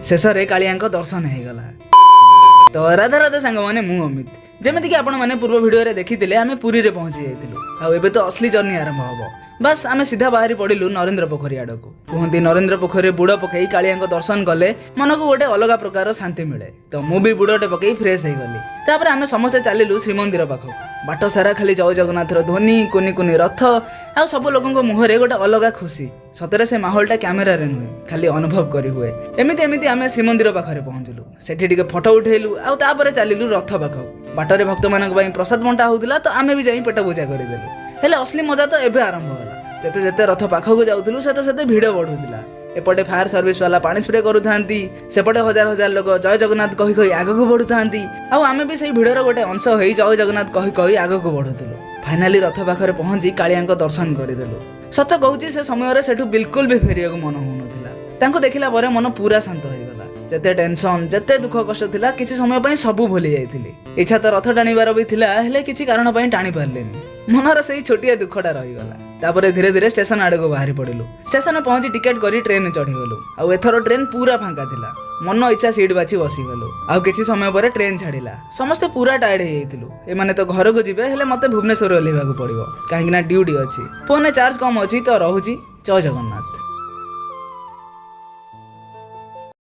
शेष में कालिया दर्शन हो गला। तो राधा राधा सांग मैंने मु अमित जमीक आपण मैंने पूर्व वीडियो देखी आम पुरी में पहुंची जाइलु आबे तो असली जर्नी आरंभ हम। बस आम सीधा बाहरी पड़िलु नरेंद्र पोखरी आड़ को। कहते नरेंद्र पोखरी बुड़ पकई कालिया दर्शन कले मन को गोटे अलग प्रकार शांति मिले। तो मु भी बुड़टे पकई फ्रेश हो गली। तापर आम समस्ते चलिलु श्रीमंदिर पाखक। बाट सारा खाली जय जगन्नाथ ध्वनि कुनी कुनी रथ आ सब लोगों मुहर गोटे अलग खुशी। सतरे से माहौलटा कैमेरा रे नुहे खाली अनुभव करी हुए। एमती एमती आम श्रीमंदिर पाखे पहुंचलु। सेठी टिके फोटो उठेलु आउे चलिलु रथ पाखक। बाटर भक्त मान प्रसाद बंटा होता तो आम भी जाई पेट पूजा करदेलु। हेले असली मजा तो एबे आरंभ होला। जेते जेते रथ पाखक जाउथलु सेते सेते भीड़ बढ़ुला। एपटे फायर सर्विस वाला पानी स्प्रे करुथांती सेपटे हजार हजार लोग जय जगन्नाथ कही कही आगक बढ़ुथांती आमे भी सही भीड़र गोटे अंश होई जय जगन्नाथ कही कही आगक बढ़ुथलु। फाइनाली रथ पाखरे पहुंची कालिया दर्शन करदेलु। सत कहूची से समय सेठू बिल्कुल भी फेरिया मन होउनथिला। तांको देखिला परे मन पूरा शांत हो गला। जेते टेंशन जेते दुख कष्ट थिला किछि समय पई सबु भूली जाइथिली। इच्छा तो रथ टाणीबार भी थिला हेले किछि कारण पई टाणी पारलेनी। मनर से छोटिया दुखटा रही गला। तापरे धीरे धीरे स्टेशन आड़ को बाहरी पड़िलु। स्टेशन पहुंची टिकेट करी ट्रेन चढ़ी गलु। आउ एथर ट्रेन पूरा फांका थिला। मन इच्छा सीट बाछि बसी गलु। आउ किछि समय पर ट्रेन छाड़िला। समस्ते पूरा टायर्ड हो जाइथिलु। एमाने तो घर को जिबे हेले मते भुवनेश्वर ओल्हेबाकू पड़िबो काहेकि ना ड्यूटी अछि। फोन चार्ज कम अछि तो रहुची। जय जगन्नाथ।